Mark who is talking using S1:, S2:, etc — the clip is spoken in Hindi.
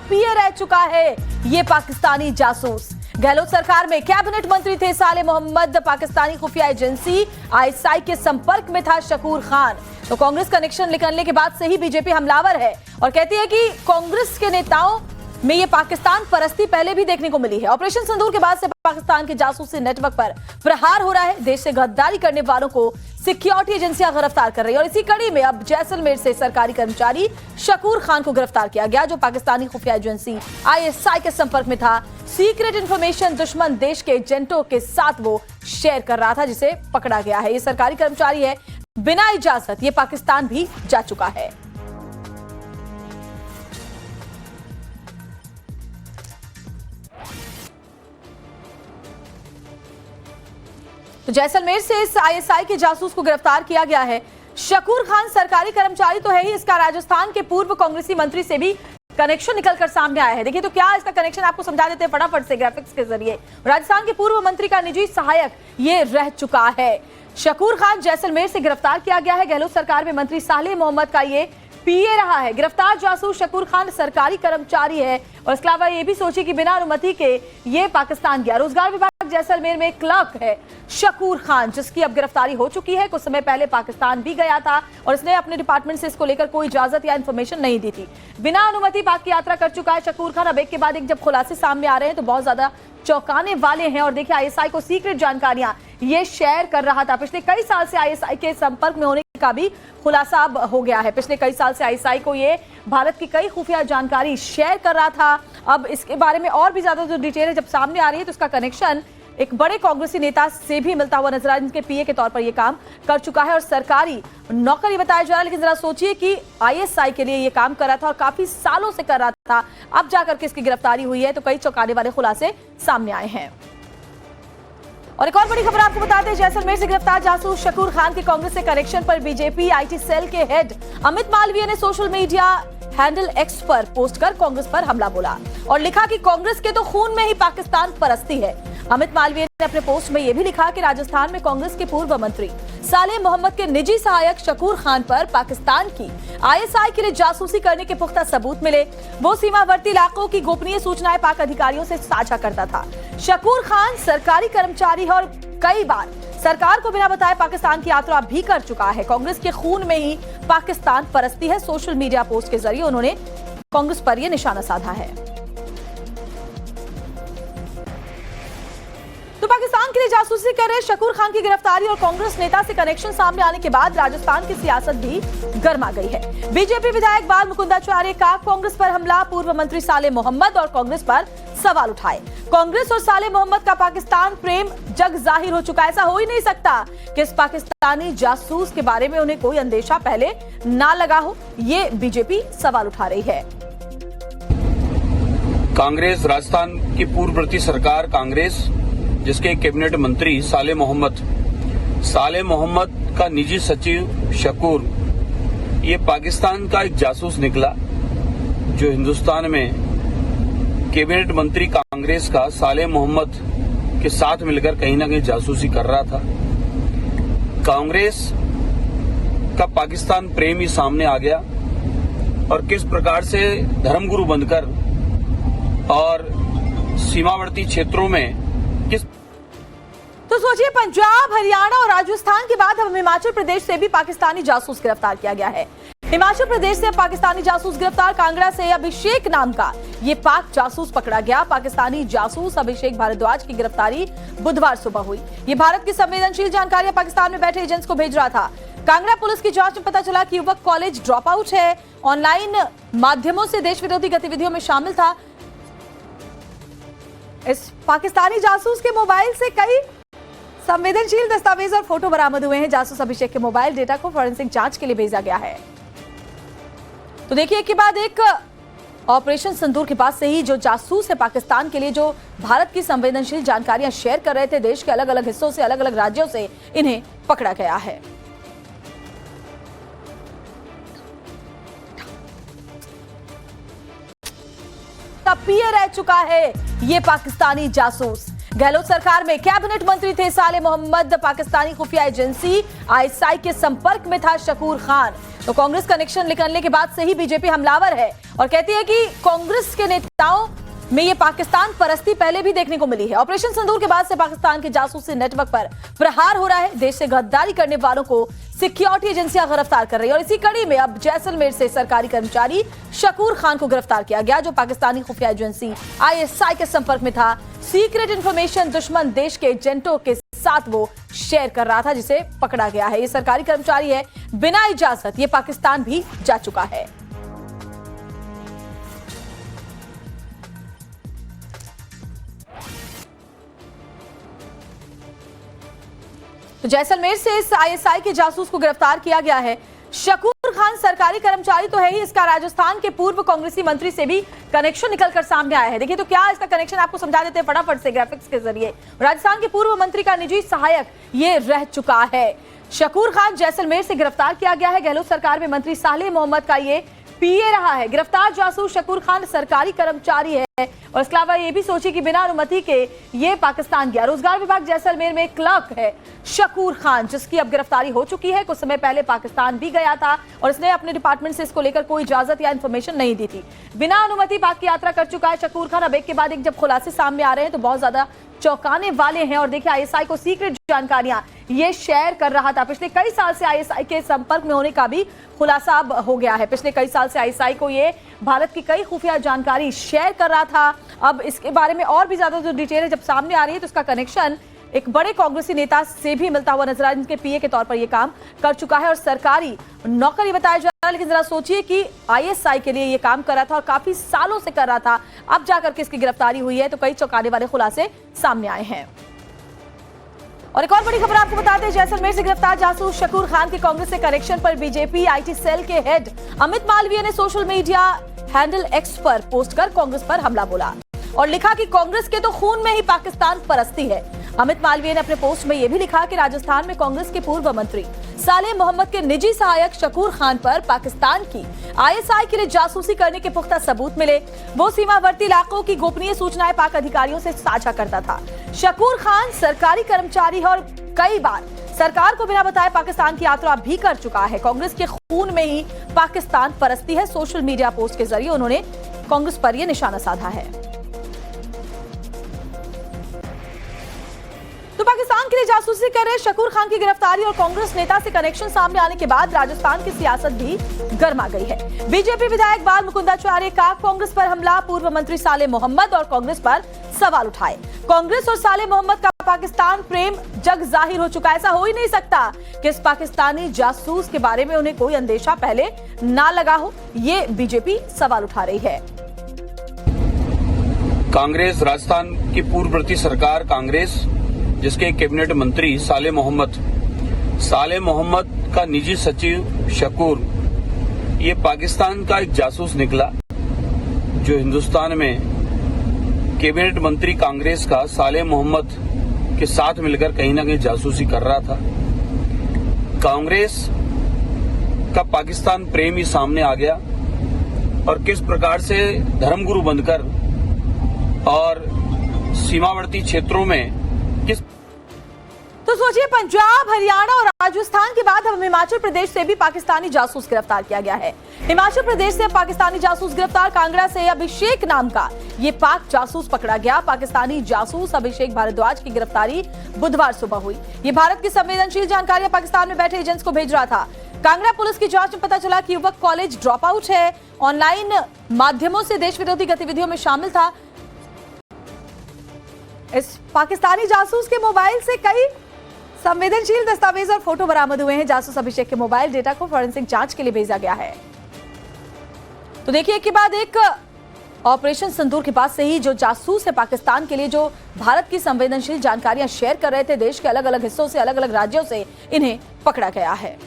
S1: पीए रह चुका है ये पाकिस्तानी जासूस। गहलोत सरकार में कैबिनेट मंत्री थे साले मोहम्मद। पाकिस्तानी खुफिया एजेंसी आईएसआई के संपर्क में था शकूर खान। तो कांग्रेस कनेक्शन निकलने के बाद से ही बीजेपी हमलावर है और कहती है कि कांग्रेस के नेताओं में ये पाकिस्तान परस्ती पहले भी देखने को मिली है। ऑपरेशन सिंदूर के बाद से पाकिस्तान के जासूसी नेटवर्क पर प्रहार हो रहा है। देश से गद्दारी करने वालों को सिक्योरिटी एजेंसियां गिरफ्तार कर रही है और इसी कड़ी में अब जैसलमेर से सरकारी कर्मचारी शकूर खान को गिरफ्तार किया गया, जो पाकिस्तानी खुफिया एजेंसी आईएसआई के संपर्क में था। सीक्रेट इंफॉर्मेशन दुश्मन देश के एजेंटों के साथ वो शेयर कर रहा था, जिसे पकड़ा गया है। ये सरकारी कर्मचारी है, बिना इजाजत ये पाकिस्तान भी जा चुका है। तो जैसलमेर से इस आईएसआई के जासूस को गिरफ्तार किया गया है। शकूर खान सरकारी कर्मचारी तो है ही, इसका राजस्थान के पूर्व कांग्रेसी मंत्री से भी कनेक्शन निकलकर सामने आया है। देखिए तो क्या इसका कनेक्शन, आपको समझा देते हैं फटाफट से ग्राफिक्स के जरिए। राजस्थान के पूर्व मंत्री का निजी सहायक ये रह चुका है। शकूर खान जैसलमेर से गिरफ्तार किया गया है। गहलोत सरकार में मंत्री साले मोहम्मद का ये पीए रहा है। गिरफ्तार जासूस शकूर खान सरकारी कर्मचारी है और इसके अलावा ये भी सोचिए कि बिना अनुमति के ये पाकिस्तान गया। रोजगार विभाग जैसलमेर में क्लर्क है शकूर खान, जिसकी अब गिरफ्तारी हो चुकी है। कुछ समय पहले पाकिस्तान भी गया था और इसने अपने डिपार्टमेंट से इसको लेकर कोई इजाजत या इंफॉर्मेशन नहीं दी थी। बिना अनुमति पाक की यात्रा कर चुका है शकूर खान। अब एक के बाद एक जब खुलासे सामने आ रहे हैं तो बहुत ज्यादा चौंकाने वाले हैं। और देखिए आईएसआई को सीक्रेट जानकारियां ये शेयर कर रहा था। पिछले कई साल से आईएसआई के संपर्क में होने का भी खुलासा अब हो गया है। पिछले कई साल से आईएसआई को ये भारत की कई खुफिया जानकारी शेयर कर रहा था। अब इसके बारे में और भी ज्यादा जो डिटेल है जब सामने आ रही है तो इसका कनेक्शन एक बड़े कांग्रेसी नेता से भी मिलता हुआ नजर आ रहा है, जिनके पीए के तौर पर यह काम कर चुका है और सरकारी नौकरी बताया जा रहा है। लेकिन जरा सोचिए कि आईएसआई के लिए यह काम कर रहा था और काफी सालों से कर रहा था। अब जाकर के इसकी गिरफ्तारी हुई है तो कई चौंकाने वाले खुलासे सामने आए हैं। और एक और बड़ी खबर आपको बताते हैं, जैसलमेर से गिरफ्तार जासूस शकूर खान के कांग्रेस से कनेक्शन पर बीजेपी आईटी सेल के हेड अमित मालवीय ने सोशल मीडिया हैंडल एक्स पर पोस्ट कर कांग्रेस पर हमला बोला और लिखा कि कांग्रेस के तो खून में ही पाकिस्तान परस्ती है। अमित मालवीय ने अपने पोस्ट में यह भी लिखा कि राजस्थान में कांग्रेस के पूर्व मंत्री साले मोहम्मद के निजी सहायक शकूर खान पर पाकिस्तान की आईएसआई के लिए जासूसी करने के पुख्ता सबूत मिले। वो सीमावर्ती इलाकों की गोपनीय सूचनाएं पाक अधिकारियों से साझा करता था। शकूर खान सरकारी कर्मचारी है और कई बार सरकार को बिना बताए पाकिस्तान की यात्रा भी कर चुका है। कांग्रेस के खून में ही पाकिस्तान परस्ती है। सोशल मीडिया पोस्ट के जरिए उन्होंने कांग्रेस पर यह निशाना साधा है। तो पाकिस्तान के लिए जासूसी कर रहे शकूर खान की गिरफ्तारी और कांग्रेस नेता से कनेक्शन सामने आने के बाद राजस्थान की सियासत भी गर्मा गई है। बीजेपी विधायक बाल मुकुंदाचार्य का कांग्रेस पर हमला, पूर्व मंत्री साले मोहम्मद और कांग्रेस पर सवाल उठाए। कांग्रेस और साले मोहम्मद का पाकिस्तान प्रेम जग जाहिर हो चुका है। ऐसा हो ही नहीं सकता कि इस पाकिस्तानी जासूस के बारे में उन्हें कोई अंदेशा पहले ना लगा हो। ये बीजेपी सवाल उठा रही है।
S2: कांग्रेस, राजस्थान की पूर्ववर्ती सरकार कांग्रेस, जिसके कैबिनेट मंत्री साले मोहम्मद का निजी सचिव शकूर, ये पाकिस्तान का एक जासूस निकला जो हिंदुस्तान में कैबिनेट मंत्री कांग्रेस का साले मोहम्मद के साथ मिलकर कहीं ना कहीं जासूसी कर रहा था। कांग्रेस का पाकिस्तान प्रेम ही सामने आ गया और किस प्रकार से धर्मगुरु बनकर और सीमावर्ती क्षेत्रों में किस।
S1: तो सोचिए, पंजाब, हरियाणा और राजस्थान के बाद अब हिमाचल प्रदेश से भी पाकिस्तानी जासूस गिरफ्तार किया गया है। हिमाचल प्रदेश से पाकिस्तानी जासूस गिरफ्तार। कांगड़ा से अभिषेक नाम का ये पाक जासूस पकड़ा गया। पाकिस्तानी जासूस अभिषेक भारद्वाज की गिरफ्तारी बुधवार सुबह हुई। ये भारत की संवेदनशील जानकारियां पाकिस्तान में बैठे एजेंट्स को भेज रहा था। कांगड़ा पुलिस की जांच में पता चला कि युवक कॉलेज ड्रॉप आउट है, ऑनलाइन माध्यमों से देश विरोधी गतिविधियों में शामिल था। इस पाकिस्तानी जासूस के मोबाइल से कई संवेदनशील दस्तावेज और फोटो बरामद हुए हैं। जासूस अभिषेक के मोबाइल डेटा को फॉरेंसिक जांच के लिए भेजा गया है। तो देखिए, एक के बाद एक ऑपरेशन सिंदूर के बाद से ही जो जासूस है पाकिस्तान के लिए, जो भारत की संवेदनशील जानकारियां शेयर कर रहे थे देश के अलग अलग हिस्सों से, अलग अलग राज्यों से, इन्हें पकड़ा गया है। पीए रह चुका है ये पाकिस्तानी जासूस। गहलोत सरकार में कैबिनेट मंत्री थे साले मोहम्मद। पाकिस्तानी खुफिया एजेंसी आईएसआई के संपर्क में था शकूर खान। तो कांग्रेस कनेक्शन निकलने के बाद से ही बीजेपी हमलावर है और कहती है कि कांग्रेस के नेताओं में ये पाकिस्तान परस्ती पहले भी देखने को मिली है। ऑपरेशन सिंदूर के बाद से पाकिस्तान के जासूसी नेटवर्क पर प्रहार हो रहा है। देश से गद्दारी करने वालों को सिक्योरिटी एजेंसियां गिरफ्तार कर रही है और इसी कड़ी में अब जैसलमेर से सरकारी कर्मचारी शकूर खान को गिरफ्तार किया गया, जो पाकिस्तानी खुफिया एजेंसी ISI के संपर्क में था। सीक्रेट इंफॉर्मेशन दुश्मन देश के एजेंटों के साथ वो शेयर कर रहा था, जिसे पकड़ा गया है। ये सरकारी कर्मचारी है, बिना इजाजत ये पाकिस्तान भी जा चुका है। तो जैसलमेर से इस ISI के जासूस को गिरफ्तार किया गया है। शकूर खान सरकारी कर्मचारी तो है ही, इसका राजस्थान के पूर्व कांग्रेसी मंत्री से भी कनेक्शन निकलकर सामने आया है। देखिए तो क्या इसका कनेक्शन, आपको समझा देते हैं फटाफट से ग्राफिक्स के जरिए। राजस्थान के पूर्व मंत्री का निजी सहायक ये रह चुका है। शकूर खान जैसलमेर से गिरफ्तार किया गया है। गहलोत सरकार में मंत्री सालेह मोहम्मद का ये PA रहा है। गिरफ्तार जासूस शकूर खान सरकारी कर्मचारी है और इसके अलावा ये भी सोचिए कि बिना अनुमति के ये पाकिस्तान गया। रोजगार विभाग जैसलमेर में क्लर्क है शकूर खान, जिसकी अब गिरफ्तारी हो चुकी है। कुछ समय पहले पाकिस्तान भी गया था और इसने अपने डिपार्टमेंट से इसको लेकर कोई इजाजत या इंफॉर्मेशन नहीं दी थी। बिना अनुमति पाक की यात्रा कर चुका है शकूर खान। अब एक के बाद एक जब खुलासे सामने आ रहे हैं तो बहुत ज्यादा चौंकाने वाले हैं। और देखिए ISI को सीक्रेट जानकारियां ये शेयर कर रहा था। पिछले कई साल से ISI के संपर्क में होने का भी खुलासा अब हो गया है। पिछले कई साल से ISI को ये भारत की कई खुफिया जानकारी शेयर कर रहा था। अब इसके बारे में और भी ज्यादा जो डिटेल है जब सामने आ रही है तो इसका कनेक्शन एक बड़े कांग्रेसी नेता से भी मिलता हुआ नजर आ रहा है, जिनके PA के तौर पर यह काम कर चुका है और सरकारी नौकरी बताया जा रहा है। लेकिन जरा सोचिए कि ISI के लिए ये काम कर रहा था और काफी सालों से कर रहा था। अब जाकर के इसकी गिरफ्तारी हुई है तो कई चौंकाने वाले खुलासे सामने आए हैं। और एक और बड़ी खबर आपको बताते हैं, जैसलमेर से गिरफ्तार जासूस शकूर खान के कांग्रेस से कनेक्शन पर बीजेपी IT सेल के हेड अमित मालवीय ने सोशल मीडिया हैंडल X पर पोस्ट कर कांग्रेस पर हमला बोला और लिखा कि कांग्रेस के तो खून में ही पाकिस्तान परस्ती है। अमित मालवीय ने अपने पोस्ट में यह भी लिखा कि राजस्थान में कांग्रेस के पूर्व मंत्री सालेह मोहम्मद के निजी सहायक शकूर खान पर पाकिस्तान की ISI के लिए जासूसी करने के पुख्ता सबूत मिले। वो सीमावर्ती इलाकों की गोपनीय सूचनाएं पाक अधिकारियों से साझा करता था। शकूर खान सरकारी कर्मचारी है और कई बार सरकार को बिना बताए पाकिस्तान की यात्रा भी कर चुका है। कांग्रेस के खून में ही पाकिस्तान परस्ती है। सोशल मीडिया पोस्ट के जरिए उन्होंने कांग्रेस पर यह निशाना साधा है। तो पाकिस्तान के लिए जासूसी कर रहे शकूर खान की गिरफ्तारी और कांग्रेस नेता से कनेक्शन सामने आने के बाद राजस्थान की सियासत भी गर्मा गई है। बीजेपी विधायक बाल मुकुंदाचार्य का कांग्रेस पर हमला, पूर्व मंत्री सालेह मोहम्मद और कांग्रेस पर सवाल उठाए। कांग्रेस और सालेह मोहम्मद का पाकिस्तान प्रेम जग जाहिर हो चुका है। ऐसा हो ही नहीं सकता कि इस पाकिस्तानी जासूस के बारे में उन्हें कोई अंदेशा पहले ना लगा हो। ये बीजेपी सवाल उठा रही है।
S2: कांग्रेस, राजस्थान की पूर्ववर्ती सरकार कांग्रेस, जिसके कैबिनेट मंत्री सालेह मोहम्मद का निजी सचिव शकूर, ये पाकिस्तान का एक जासूस निकला, जो हिंदुस्तान में कैबिनेट मंत्री कांग्रेस का सालेह मोहम्मद के साथ मिलकर कहीं ना कहीं जासूसी कर रहा था। कांग्रेस का पाकिस्तान प्रेम ही सामने आ गया और किस प्रकार से धर्मगुरु बनकर और सीमावर्ती क्षेत्रों में
S1: तो सोचिए, पंजाब, हरियाणा और राजस्थान के बाद अब हिमाचल प्रदेश से भी पाकिस्तानी जासूस गिरफ्तार किया गया है। हिमाचल प्रदेश से पाकिस्तानी जासूस गिरफ्तार। कांगड़ा से अभिषेक नाम का ये पाक जासूस पकड़ा गया। पाकिस्तानी जासूस अभिषेक भारद्वाज की गिरफ्तारी बुधवार सुबह हुई। ये भारत की संवेदनशील जानकारियां पाकिस्तान में बैठे एजेंट्स को भेज रहा था। कांगड़ा पुलिस की जांच में पता चला कि युवक कॉलेज ड्रॉप आउट है, ऑनलाइन माध्यमों से देश विरोधी गतिविधियों में शामिल था। इस पाकिस्तानी जासूस के मोबाइल से कई संवेदनशील दस्तावेज और फोटो बरामद हुए हैं। जासूस अभिषेक के मोबाइल डेटा को फॉरेंसिक जांच के लिए भेजा गया है। तो देखिए, एक के बाद एक ऑपरेशन सिंदूर के बाद से ही जो जासूस है पाकिस्तान के लिए, जो भारत की संवेदनशील जानकारियां शेयर कर रहे थे देश के अलग अलग हिस्सों से, अलग अलग राज्यों से, इन्हें पकड़ा गया है।